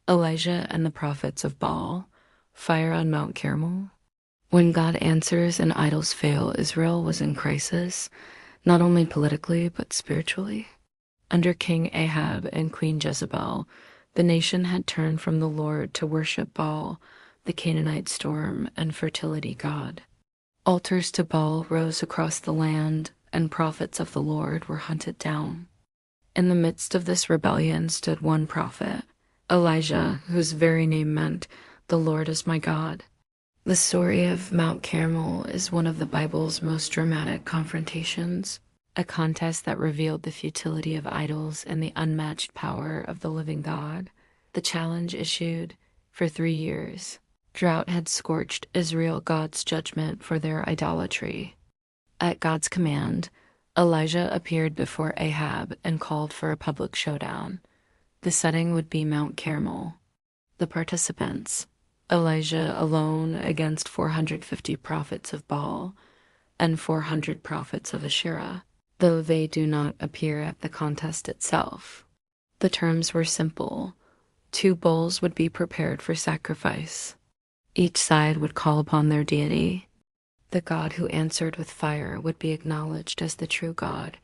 Elijah and the prophets of Baal, fire on Mount Carmel. When God answers and idols fail, Israel was in crisis, not only politically but spiritually. Under King Ahab and Queen Jezebel, the nation had turned from the Lord to worship Baal, the Canaanite storm and fertility god. Altars to Baal rose across the land, and prophets of the Lord were hunted down. In the midst of this rebellion stood one prophet, Elijah, whose very name meant, "The Lord is my God." The story of Mount Carmel is one of the Bible's most dramatic confrontations, a contest that revealed the futility of idols and the unmatched power of the living God. The challenge issued for 3 years. Drought had scorched Israel, God's judgment for their idolatry. At God's command, Elijah appeared before Ahab and called for a public showdown. The setting would be Mount Carmel. The participants, Elijah alone against 450 prophets of Baal and 400 prophets of Asherah, though they do not appear at the contest itself. The terms were simple. 2 bulls would be prepared for sacrifice. Each side would call upon their deity. The God who answered with fire would be acknowledged as the true God.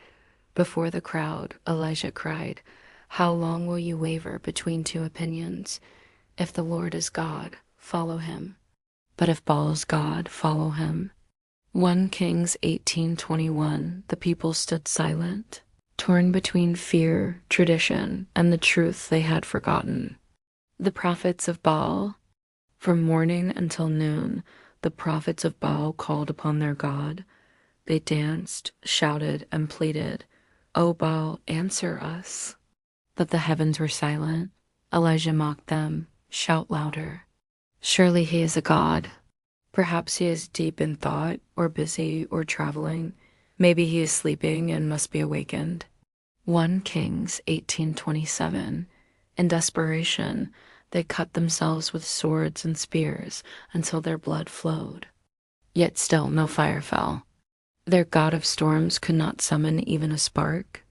Before the crowd, Elijah cried, "How long will you waver between 2 opinions? If the Lord is God, follow him. But if Baal is God, follow him." 1 Kings 18:21. The people stood silent, torn between fear, tradition, and the truth they had forgotten. The prophets of Baal. From morning until noon, the prophets of Baal called upon their God. They danced, shouted, and pleaded, "O Baal, answer us." But the heavens were silent. Elijah mocked them, "Shout louder. Surely he is a god. Perhaps he is deep in thought, or busy, or traveling. Maybe he is sleeping and must be awakened." 1 Kings 18:27. In desperation, they cut themselves with swords and spears until their blood flowed. Yet still no fire fell. Their god of storms could not summon even a spark.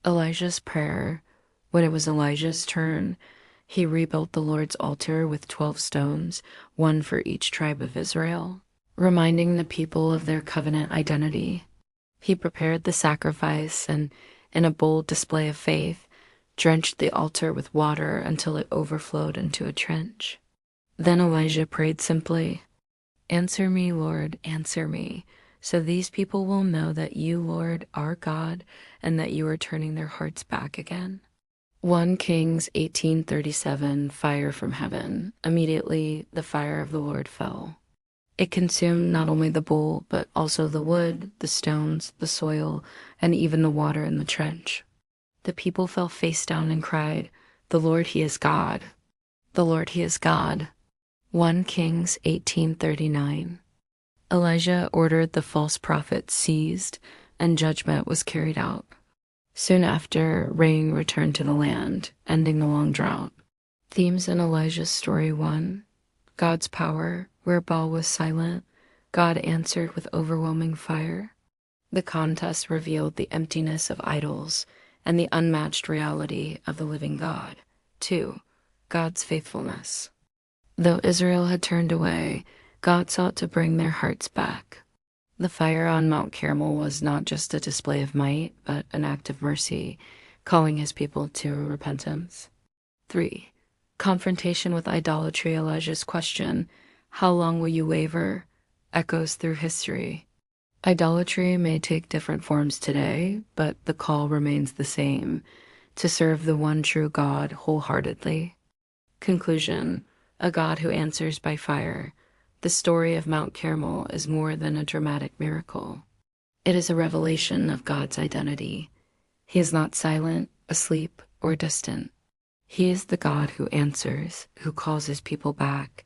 Elijah's prayer. When it was Elijah's turn, he rebuilt the Lord's altar with 12 stones, one for each tribe of Israel, reminding the people of their covenant identity. He prepared the sacrifice and, in a bold display of faith, drenched the altar with water until it overflowed into a trench. Then Elijah prayed simply, "Answer me, Lord, answer me, so these people will know that you, Lord, are God, and that you are turning their hearts back again." 1 Kings 18:37. Fire from heaven. Immediately the fire of the Lord fell. It consumed not only the bull, but also the wood, the stones, the soil, and even the water in the trench. The people fell face down and cried, "The Lord, he is God. The Lord, he is God." 1 Kings 18:39. Elijah ordered the false prophets seized, and judgment was carried out. Soon after, rain returned to the land, ending the long drought. Themes in Elijah's story: 1. God's power. Where Baal was silent, God answered with overwhelming fire. The contest revealed the emptiness of idols and the unmatched reality of the living God. 2. God's faithfulness. Though Israel had turned away, God sought to bring their hearts back. The fire on Mount Carmel was not just a display of might, but an act of mercy, calling his people to repentance. 3. Confrontation with idolatry. Elijah's question, "How long will you waver?" echoes through history. Idolatry may take different forms today, but the call remains the same, to serve the one true God wholeheartedly. Conclusion: a God who answers by fire. The story of Mount Carmel is more than a dramatic miracle. It is a revelation of God's identity. He is not silent, asleep, or distant. He is the God who answers, who calls his people back,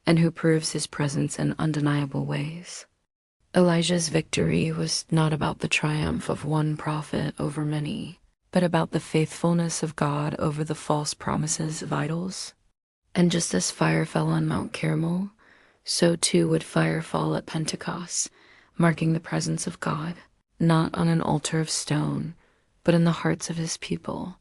and who proves his presence in undeniable ways. Elijah's victory was not about the triumph of one prophet over many, but about the faithfulness of God over the false promises of idols. And just as fire fell on Mount Carmel, so too would fire fall at Pentecost, marking the presence of God, not on an altar of stone, but in the hearts of his people.